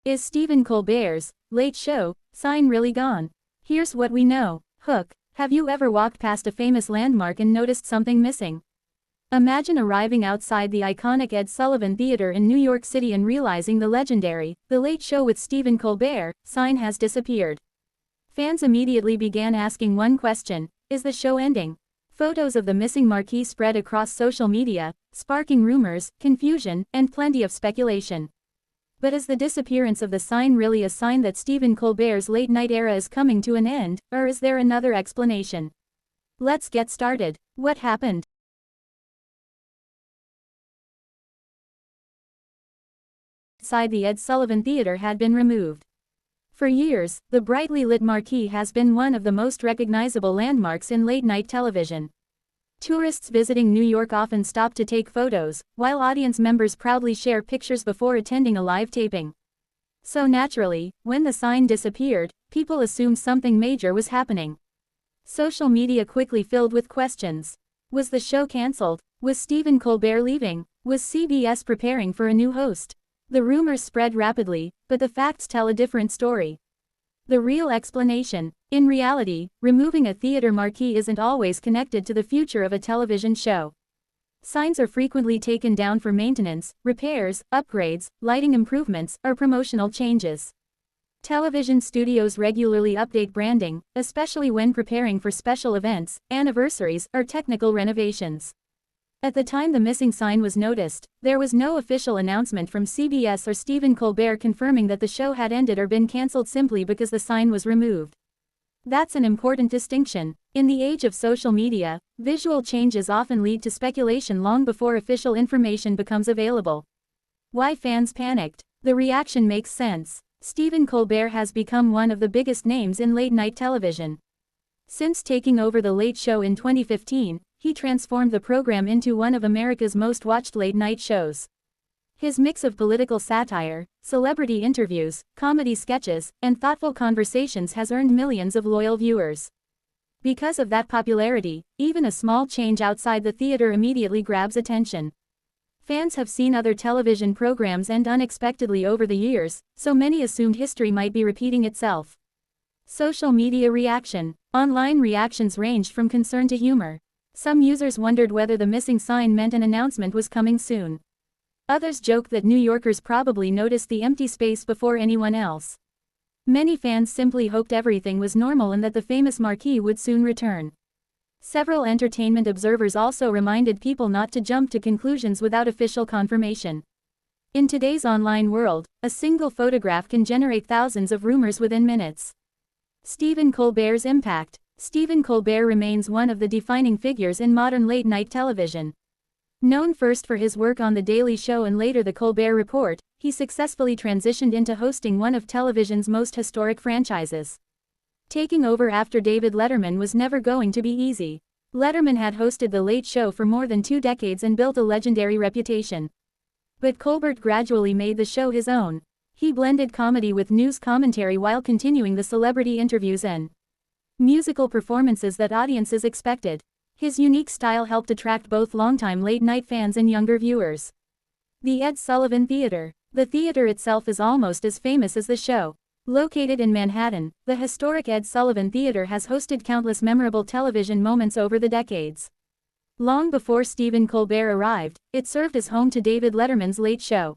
Is Stephen Colbert's Late Show sign really gone? Here's what we know. Hook. Have you ever walked past a famous landmark and noticed something missing? Imagine arriving outside the iconic Ed Sullivan Theater in New York City and realizing the legendary The Late Show with Stephen Colbert sign has disappeared. Fans immediately began asking one question: is the show ending? Photos of the missing marquee spread across social media, sparking rumors, confusion, and plenty of speculation. But is the disappearance of the sign really a sign that Stephen Colbert's late-night era is coming to an end, or is there another explanation? Let's get started. What happened? Outside the Ed Sullivan Theater had been removed. For years, the brightly lit marquee has been one of the most recognizable landmarks in late-night television. Tourists visiting New York often stop to take photos, while audience members proudly share pictures before attending a live taping. So naturally, when the sign disappeared, people assumed something major was happening. Social media quickly filled with questions. Was the show cancelled? Was Stephen Colbert leaving? Was CBS preparing for a new host? The rumors spread rapidly, but the facts tell a different story. The real explanation: in reality, removing a theater marquee isn't always connected to the future of a television show. Signs are frequently taken down for maintenance, repairs, upgrades, lighting improvements, or promotional changes. Television studios regularly update branding, especially when preparing for special events, anniversaries, or technical renovations. At the time the missing sign was noticed, there was no official announcement from CBS or Stephen Colbert confirming that the show had ended or been cancelled simply because the sign was removed. That's an important distinction. In the age of social media, visual changes often lead to speculation long before official information becomes available. Why fans panicked? The reaction makes sense. Stephen Colbert has become one of the biggest names in late-night television. Since taking over The Late Show in 2015, he transformed the program into one of America's most watched late-night shows. His mix of political satire, celebrity interviews, comedy sketches, and thoughtful conversations has earned millions of loyal viewers. Because of that popularity, even a small change outside the theater immediately grabs attention. Fans have seen other television programs end unexpectedly over the years, so many assumed history might be repeating itself. Social media reaction. Online reactions ranged from concern to humor. Some users wondered whether the missing sign meant an announcement was coming soon. Others joked that New Yorkers probably noticed the empty space before anyone else. Many fans simply hoped everything was normal and that the famous marquee would soon return. Several entertainment observers also reminded people not to jump to conclusions without official confirmation. In today's online world, a single photograph can generate thousands of rumors within minutes. Stephen Colbert's impact. Stephen Colbert remains one of the defining figures in modern late-night television. Known first for his work on The Daily Show and later The Colbert Report, he successfully transitioned into hosting one of television's most historic franchises. Taking over after David Letterman was never going to be easy. Letterman had hosted The Late Show for more than 2 decades and built a legendary reputation. But Colbert gradually made the show his own. He blended comedy with news commentary while continuing the celebrity interviews and musical performances that audiences expected. His unique style helped attract both longtime late-night fans and younger viewers. The Ed Sullivan Theater. The theater itself is almost as famous as the show. Located in Manhattan, the historic Ed Sullivan Theater has hosted countless memorable television moments over the decades. Long before Stephen Colbert arrived, it served as home to David Letterman's Late Show.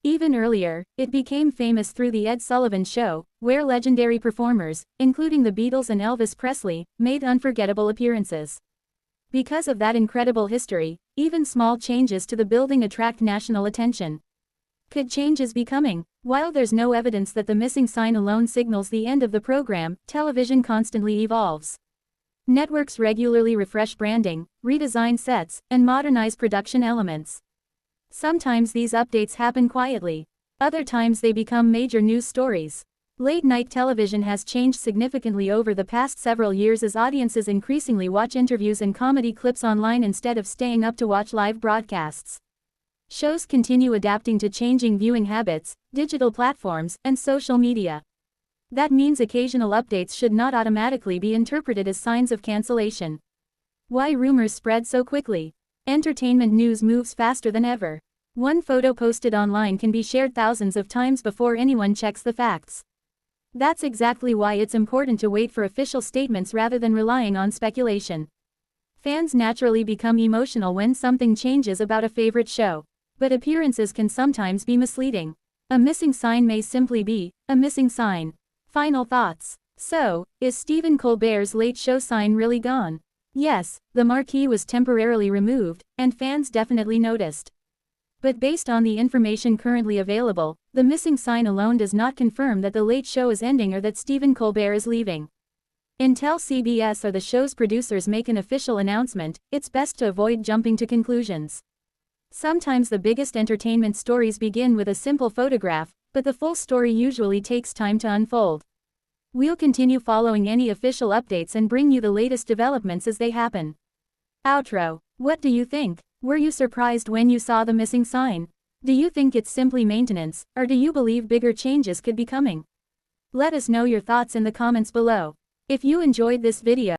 Even earlier, it became famous through The Ed Sullivan Show, where legendary performers, including the Beatles and Elvis Presley, made unforgettable appearances. Because of that incredible history, even small changes to the building attract national attention. Could changes be coming? While there's no evidence that the missing sign alone signals the end of the program, television constantly evolves. Networks regularly refresh branding, redesign sets, and modernize production elements. Sometimes these updates happen quietly. Other times they become major news stories. Late-night television has changed significantly over the past several years as audiences increasingly watch interviews and comedy clips online instead of staying up to watch live broadcasts. Shows continue adapting to changing viewing habits, digital platforms, and social media. That means occasional updates should not automatically be interpreted as signs of cancellation. Why rumors spread so quickly? Entertainment news moves faster than ever. One photo posted online can be shared thousands of times before anyone checks the facts. That's exactly why it's important to wait for official statements rather than relying on speculation. Fans naturally become emotional when something changes about a favorite show. But appearances can sometimes be misleading. A missing sign may simply be a missing sign. Final thoughts. So, is Stephen Colbert's Late Show sign really gone? Yes, the marquee was temporarily removed, and fans definitely noticed. But based on the information currently available, the missing sign alone does not confirm that the Late Show is ending or that Stephen Colbert is leaving. Until CBS or the show's producers make an official announcement, it's best to avoid jumping to conclusions. Sometimes the biggest entertainment stories begin with a simple photograph, but the full story usually takes time to unfold. We'll continue following any official updates and bring you the latest developments as they happen. Outro. What do you think? Were you surprised when you saw the missing sign? Do you think it's simply maintenance, or do you believe bigger changes could be coming? Let us know your thoughts in the comments below. If you enjoyed this video,